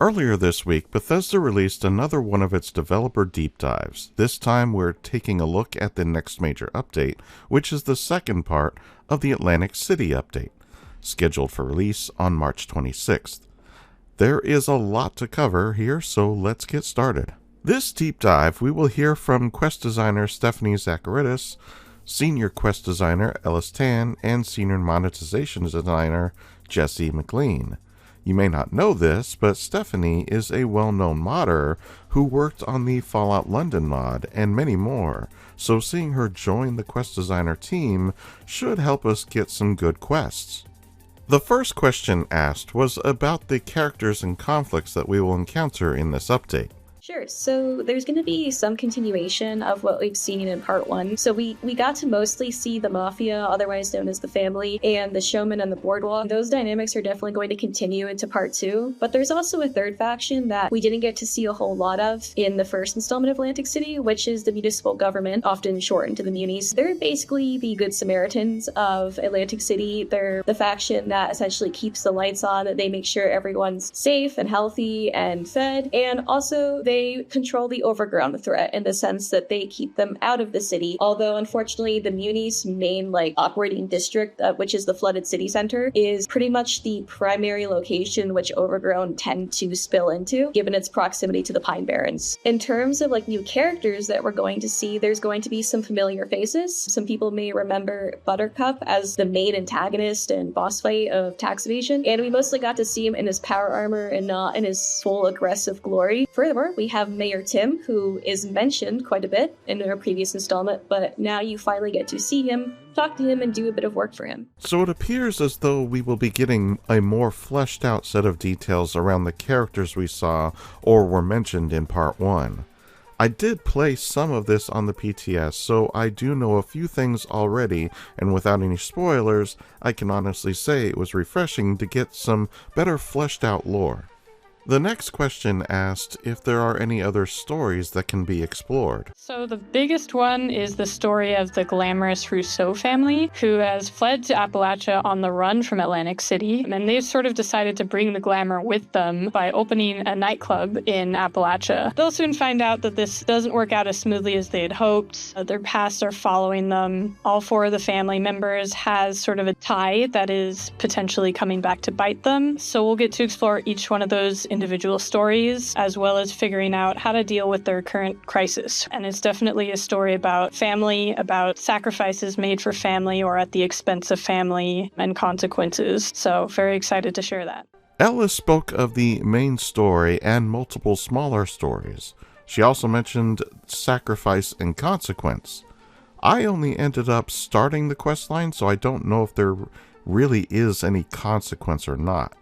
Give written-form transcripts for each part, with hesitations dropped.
Earlier this week, Bethesda released another one of its developer deep dives. This time we're taking a look at the next major update, which is the second part of the Atlantic City update, scheduled for release on March 26th. There is a lot to cover here, so let's get started. This deep dive, we will hear from quest designer Stephanie Zacharidis, senior quest designer Ellis Tan, and senior monetization designer Jesse McLean. You may not know this, but Stephanie is a well-known modder who worked on the Fallout London mod and many more, so seeing her join the quest designer team should help us get some good quests. The first question asked was about the characters and conflicts that we will encounter in this update. Sure. So there's going to be some continuation of what we've seen in part one. So we got to mostly see the Mafia, otherwise known as the Family, and the Showman and the Boardwalk. Those dynamics are definitely going to continue into part two. But there's also a third faction that we didn't get to see a whole lot of in the first installment of Atlantic City, which is the municipal government, often shortened to the Munis. They're basically the Good Samaritans of Atlantic City. They're the faction that essentially keeps the lights on, that they make sure everyone's safe and healthy and fed, and also they control the overground threat in the sense that they keep them out of the city. Although, unfortunately, the Muni's main operating district, which is the flooded city center, is pretty much the primary location which overgrown tend to spill into, given its proximity to the Pine Barrens. In terms of new characters that we're going to see, there's going to be some familiar faces. Some people may remember Buttercup as the main antagonist and boss fight of Tax Evasion, and we mostly got to see him in his power armor and not in his full aggressive glory. Furthermore, we have Mayor Tim, who is mentioned quite a bit in our previous installment, but now you finally get to see him, talk to him, and do a bit of work for him. So it appears as though we will be getting a more fleshed out set of details around the characters we saw or were mentioned in part one. I did play some of this on the PTS, so I do know a few things already, and without any spoilers, I can honestly say it was refreshing to get some better fleshed out lore. The next question asked if there are any other stories that can be explored. So the biggest one is the story of the glamorous Rousseau family, who has fled to Appalachia on the run from Atlantic City, and they've sort of decided to bring the glamour with them by opening a nightclub in Appalachia. They'll soon find out that this doesn't work out as smoothly as they had hoped. Their pasts are following them. All four of the family members has sort of a tie that is potentially coming back to bite them. So we'll get to explore each one of those individual stories, as well as figuring out how to deal with their current crisis. And it's definitely a story about family, about sacrifices made for family or at the expense of family, and consequences. So very excited to share that. Ellis spoke of the main story and multiple smaller stories. She also mentioned sacrifice and consequence. I only ended up starting the questline, so I don't know if there really is any consequence or not.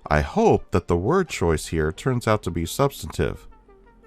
I hope that the word choice here turns out to be substantive.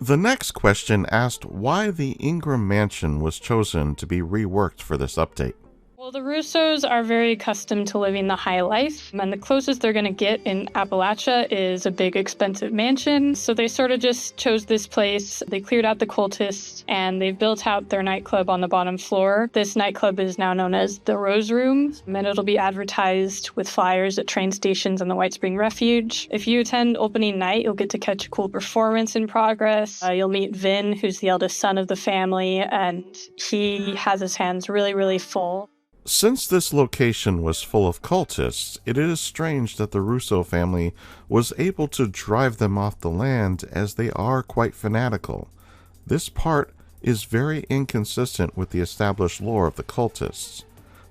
The next question asked why the Ingram Mansion was chosen to be reworked for this update. Well, the Russos are very accustomed to living the high life, and the closest they're going to get in Appalachia is a big, expensive mansion. So they sort of just chose this place. They cleared out the cultists, and they've built out their nightclub on the bottom floor. This nightclub is now known as the Rose Room, and it'll be advertised with flyers at train stations and the White Spring Refuge. If you attend opening night, you'll get to catch a cool performance in progress. You'll meet Vin, who's the eldest son of the family, and he has his hands really, really full. Since this location was full of cultists, it is strange that the Rousseau family was able to drive them off the land, as they are quite fanatical. This part is very inconsistent with the established lore of the cultists.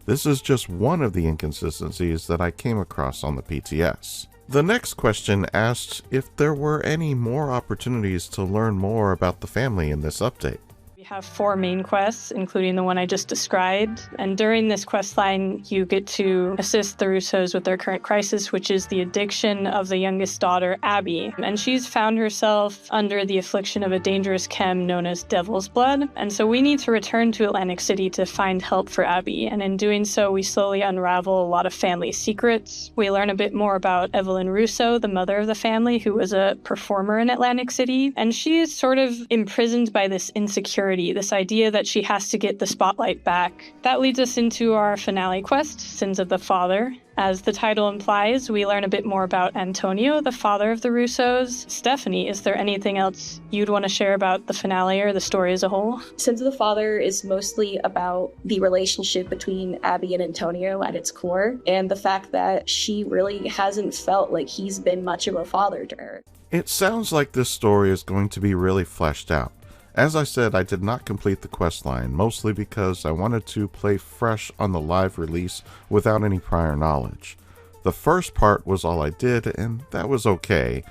This is just one of the inconsistencies that I came across on the PTS. The next question asked if there were any more opportunities to learn more about the family in this update. We have 4 main quests, including the one I just described. And during this quest line, you get to assist the Russos with their current crisis, which is the addiction of the youngest daughter, Abby. And she's found herself under the affliction of a dangerous chem known as Devil's Blood. And so we need to return to Atlantic City to find help for Abby. And in doing so, we slowly unravel a lot of family secrets. We learn a bit more about Evelyn Russo, the mother of the family, who was a performer in Atlantic City. And she is sort of imprisoned by this insecurity authority, this idea that she has to get the spotlight back. That leads us into our finale quest, Sins of the Father. As the title implies, we learn a bit more about Antonio, the father of the Russos. Stephanie, is there anything else you'd want to share about the finale or the story as a whole? Sins of the Father is mostly about the relationship between Abby and Antonio at its core, and the fact that she really hasn't felt like he's been much of a father to her. It sounds like this story is going to be really fleshed out. As I said, I did not complete the questline, mostly because I wanted to play fresh on the live release without any prior knowledge. The first part was all I did, and that was okay.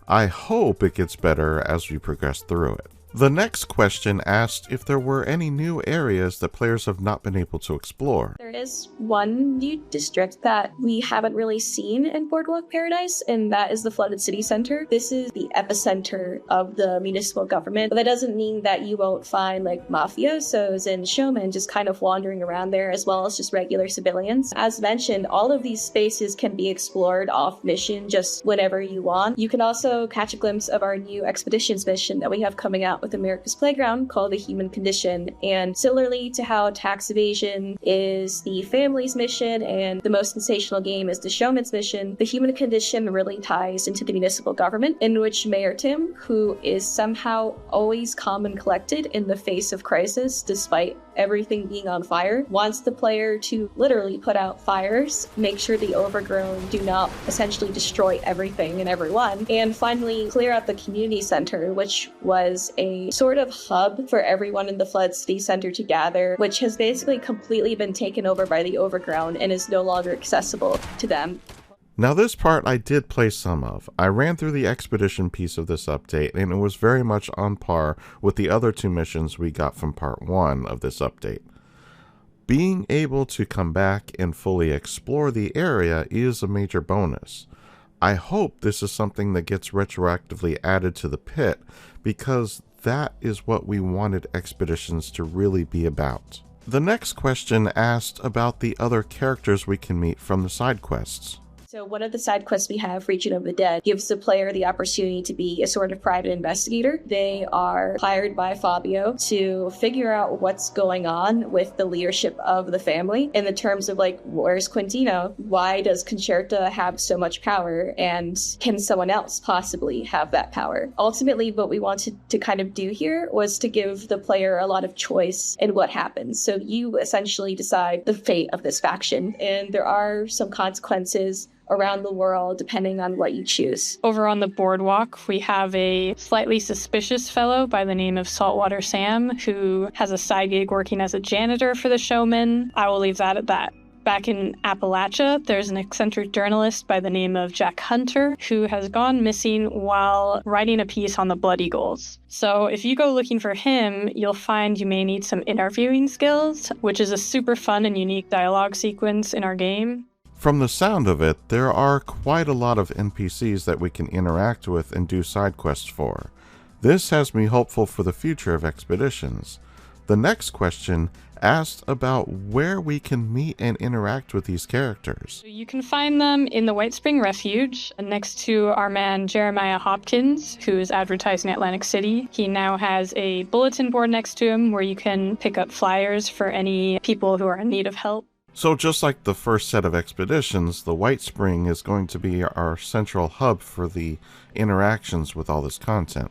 I hope it gets better as we progress through it. The next question asked if there were any new areas that players have not been able to explore. There is one new district that we haven't really seen in Boardwalk Paradise, and that is the Flooded City Center. This is the epicenter of the municipal government, but that doesn't mean that you won't find like mafiosos and showmen just kind of wandering around there, as well as just regular civilians. As mentioned, all of these spaces can be explored off mission just whenever you want. You can also catch a glimpse of our new expeditions mission that we have coming out with America's Playground called The Human Condition. And similarly to how tax evasion is the family's mission and the most sensational game is the showman's mission, The Human Condition really ties into the municipal government, in which Mayor Tim, who is somehow always calm and collected in the face of crisis despite everything being on fire, wants the player to literally put out fires, make sure the overgrown do not essentially destroy everything and everyone, and finally clear out the community center, which was a sort of hub for everyone in the Flood City Center to gather, which has basically completely been taken over by the overgrown and is no longer accessible to them. Now this part I did play some of. I ran through the expedition piece of this update, and it was very much on par with the other two missions we got from part 1 of this update. Being able to come back and fully explore the area is a major bonus. I hope this is something that gets retroactively added to the pit, because that is what we wanted expeditions to really be about. The next question asked about the other characters we can meet from the side quests. So one of the side quests we have, Region of the Dead, gives the player the opportunity to be a sort of private investigator. They are hired by Fabio to figure out what's going on with the leadership of the family in the terms of like, where's Quintino? Why does Concerta have so much power? And can someone else possibly have that power? Ultimately, what we wanted to kind of do here was to give the player a lot of choice in what happens. So you essentially decide the fate of this faction, and there are some consequences around the world depending on what you choose. Over on the boardwalk, we have a slightly suspicious fellow by the name of Saltwater Sam, who has a side gig working as a janitor for the showman. I will leave that at that. Back in Appalachia, there's an eccentric journalist by the name of Jack Hunter who has gone missing while writing a piece on the Blood Eagles. So if you go looking for him, you'll find you may need some interviewing skills, which is a super fun and unique dialogue sequence in our game. From the sound of it, there are quite a lot of NPCs that we can interact with and do side quests for. This has me hopeful for the future of expeditions. The next question asked about where we can meet and interact with these characters. You can find them in the White Spring Refuge, next to our man Jeremiah Hopkins, who is advertising Atlantic City. He now has a bulletin board next to him where you can pick up flyers for any people who are in need of help. So just like the first set of expeditions, the White Spring is going to be our central hub for the interactions with all this content.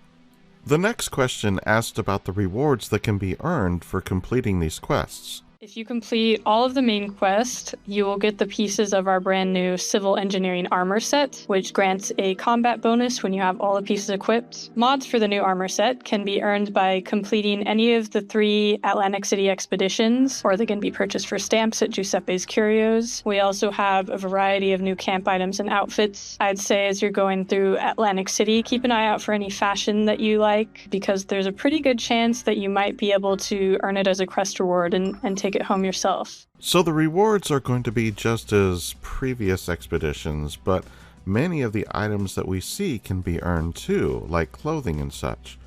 The next question asked about the rewards that can be earned for completing these quests. If you complete all of the main quest, you will get the pieces of our brand new Civil Engineering armor set, which grants a combat bonus when you have all the pieces equipped. Mods for the new armor set can be earned by completing any of the 3 Atlantic City expeditions, or they can be purchased for stamps at Giuseppe's Curios. We also have a variety of new camp items and outfits. I'd say as you're going through Atlantic City, keep an eye out for any fashion that you like, because there's a pretty good chance that you might be able to earn it as a quest reward and take it home yourself. So the rewards are going to be just as previous expeditions, but many of the items that we see can be earned too, like clothing and such.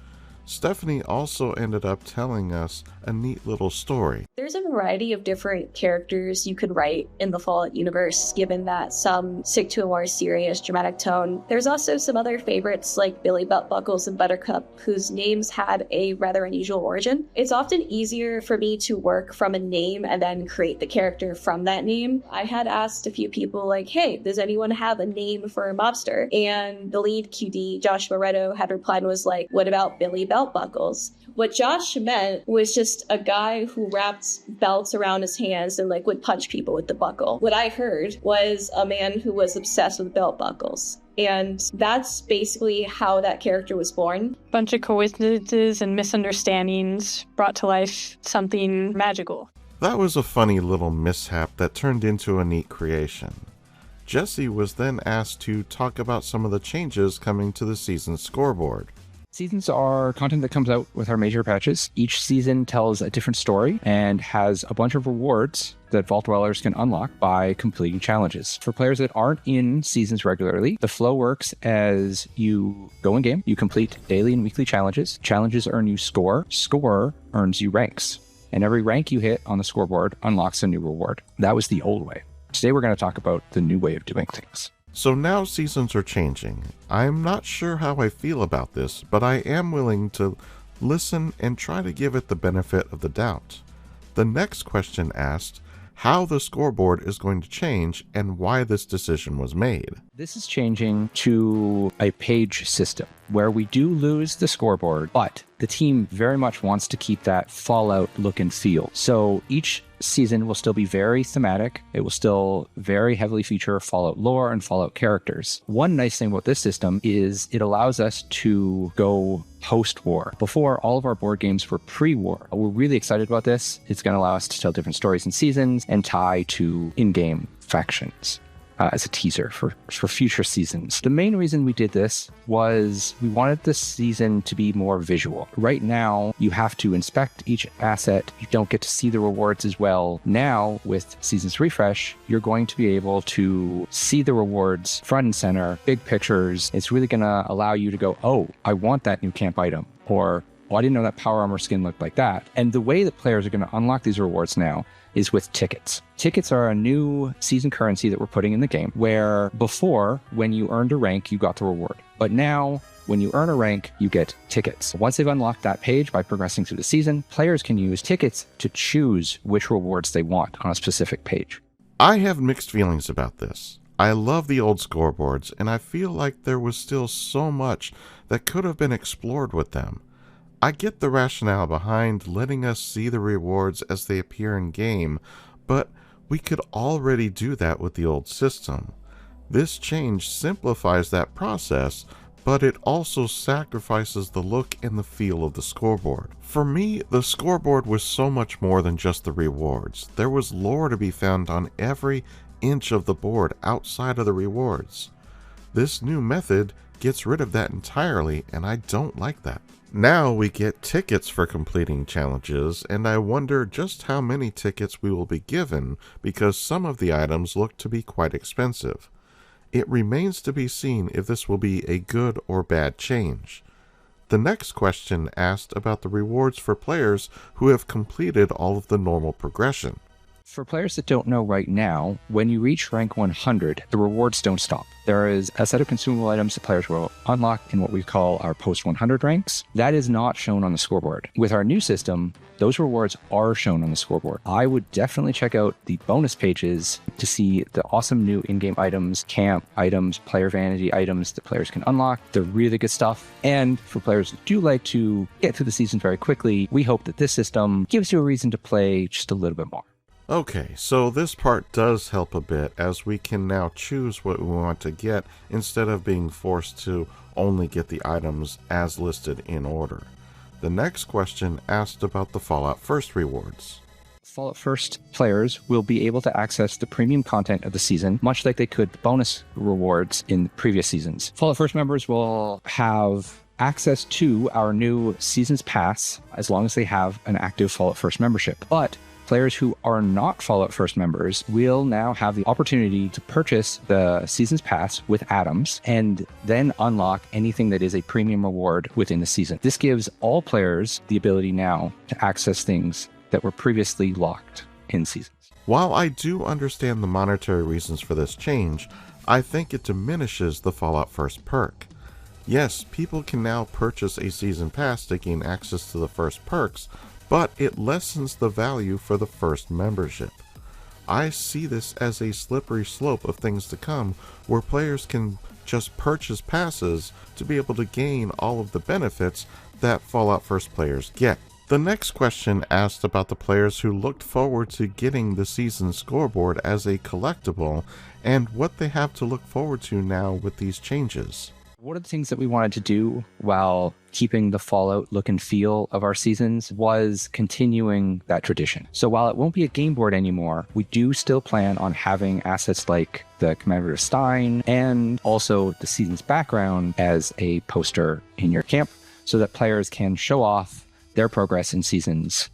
Stephanie also ended up telling us a neat little story. There's a variety of different characters you could write in the Fallout universe, given that some stick to a more serious, dramatic tone. There's also some other favorites like Billy Belt Buckles and Buttercup, whose names had a rather unusual origin. It's often easier for me to work from a name and then create the character from that name. I had asked a few people like, hey, does anyone have a name for a mobster? And the lead QD, Josh Moretto, had replied and was like, what about Billy Belt Buckles? What Josh meant was just a guy who wrapped belts around his hands and would punch people with the buckle. What I heard was a man who was obsessed with belt buckles. And that's basically how that character was born. Bunch of coincidences and misunderstandings brought to life something magical. That was a funny little mishap that turned into a neat creation. Jesse was then asked to talk about some of the changes coming to the season scoreboard. Seasons are content that comes out with our major patches. Each season tells a different story and has a bunch of rewards that Vault Dwellers can unlock by completing challenges. For players that aren't in seasons regularly, the flow works as you go in game, you complete daily and weekly challenges. Challenges earn you score. Score earns you ranks. And every rank you hit on the scoreboard unlocks a new reward. That was the old way. Today we're going to talk about the new way of doing things. So now seasons are changing. I'm not sure how I feel about this, but I am willing to listen and try to give it the benefit of the doubt. The next question asked how the scoreboard is going to change and why this decision was made. This is changing to a page system where we do lose the scoreboard, but the team very much wants to keep that Fallout look and feel. So each season will still be very thematic. It will still very heavily feature Fallout lore and Fallout characters. One nice thing about this system is it allows us to go post-war. Before, all of our board games were pre-war. We're really excited about this. It's going to allow us to tell different stories and seasons and tie to in-game factions. As a teaser for future seasons. The main reason we did this was we wanted this season to be more visual. Right now, you have to inspect each asset. You don't get to see the rewards as well. Now, with Seasons Refresh, you're going to be able to see the rewards front and center, big pictures. It's really going to allow you to go, oh, I want that new camp item, or oh, I didn't know that power armor skin looked like that. And the way that players are going to unlock these rewards now is with tickets. Tickets are a new season currency that we're putting in the game, where before, when you earned a rank, you got the reward. But now, when you earn a rank, you get tickets. Once they've unlocked that page by progressing through the season, players can use tickets to choose which rewards they want on a specific page. I have mixed feelings about this. I love the old scoreboards, and I feel like there was still so much that could have been explored with them. I get the rationale behind letting us see the rewards as they appear in game, but we could already do that with the old system. This change simplifies that process, but it also sacrifices the look and the feel of the scoreboard. For me, the scoreboard was so much more than just the rewards. There was lore to be found on every inch of the board outside of the rewards. This new method gets rid of that entirely, and I don't like that. Now we get tickets for completing challenges, and I wonder just how many tickets we will be given because some of the items look to be quite expensive. It remains to be seen if this will be a good or bad change. The next question asked about the rewards for players who have completed all of the normal progression. For players that don't know right now, when you reach rank 100, the rewards don't stop. There is a set of consumable items that players will unlock in what we call our post-100 ranks. That is not shown on the scoreboard. With our new system, those rewards are shown on the scoreboard. I would definitely check out the bonus pages to see the awesome new in-game items, camp items, player vanity items that players can unlock. They're really good stuff. And for players that do like to get through the season very quickly, we hope that this system gives you a reason to play just a little bit more. Okay, so this part does help a bit as we can now choose what we want to get instead of being forced to only get the items as listed in order. The next question asked about the Fallout First rewards. Fallout First players will be able to access the premium content of the season, much like they could the bonus rewards in previous seasons. Fallout First members will have access to our new Seasons Pass as long as they have an active Fallout First membership. But Players who are not Fallout First members will now have the opportunity to purchase the Season's Pass with Atoms and then unlock anything that is a premium reward within the season. This gives all players the ability now to access things that were previously locked in seasons. While I do understand the monetary reasons for this change, I think it diminishes the Fallout First perk. Yes, people can now purchase a season pass to gain access to the first perks, but it lessens the value for the first membership. I see this as a slippery slope of things to come, where players can just purchase passes to be able to gain all of the benefits that Fallout First players get. The next question asked about the players who looked forward to getting the season scoreboard as a collectible and what they have to look forward to now with these changes. One of the things that we wanted to do while keeping the Fallout look and feel of our seasons was continuing that tradition. So while it won't be a game board anymore, we do still plan on having assets like the Commemorative Stein and also the season's background as a poster in your camp so that players can show off their progress in seasons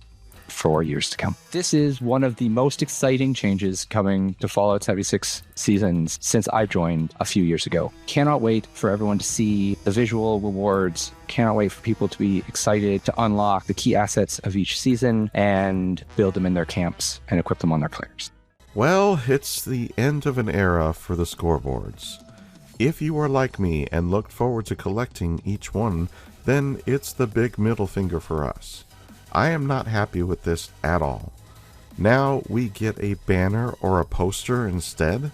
for years to come. This is one of the most exciting changes coming to Fallout 76 seasons since I joined a few years ago. Cannot wait for everyone to see the visual rewards. Cannot wait for people to be excited to unlock the key assets of each season and build them in their camps and equip them on their players. Well, it's the end of an era for the scoreboards. If you are like me and looked forward to collecting each one, then it's the big middle finger for us. I am not happy with this at all. Now we get a banner or a poster instead?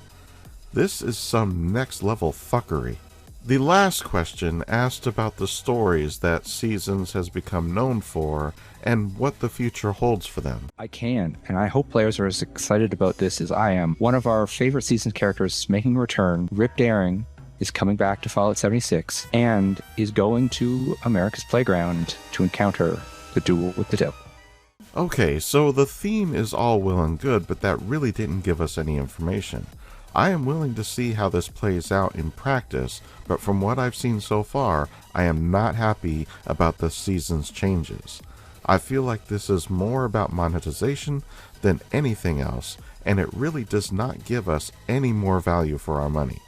This is some next level fuckery. The last question asked about the stories that Seasons has become known for and what the future holds for them. I can, and I hope players are as excited about this as I am. One of our favorite Seasons characters making a return, Rip Daring, is coming back to Fallout 76 and is going to America's Playground to encounter the duel with the devil. Okay, so the theme is all well and good, but that really didn't give us any information. I am willing to see how this plays out in practice, but from what I've seen so far, I am not happy about the season's changes. I feel like this is more about monetization than anything else, and it really does not give us any more value for our money.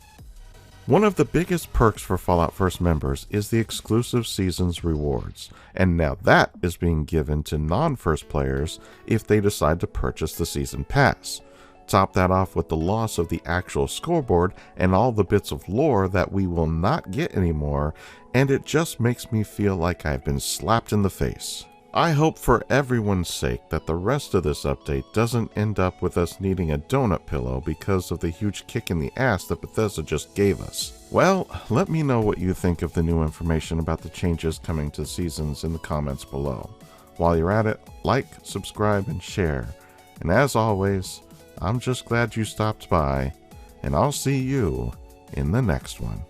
One of the biggest perks for Fallout First members is the exclusive Seasons rewards, and now that is being given to non-First players if they decide to purchase the Season Pass. Top that off with the loss of the actual scoreboard and all the bits of lore that we will not get anymore, and it just makes me feel like I've been slapped in the face. I hope for everyone's sake that the rest of this update doesn't end up with us needing a donut pillow because of the huge kick in the ass that Bethesda just gave us. Well, let me know what you think of the new information about the changes coming to Seasons in the comments below. While you're at it, like, subscribe, and share. And as always, I'm just glad you stopped by, and I'll see you in the next one.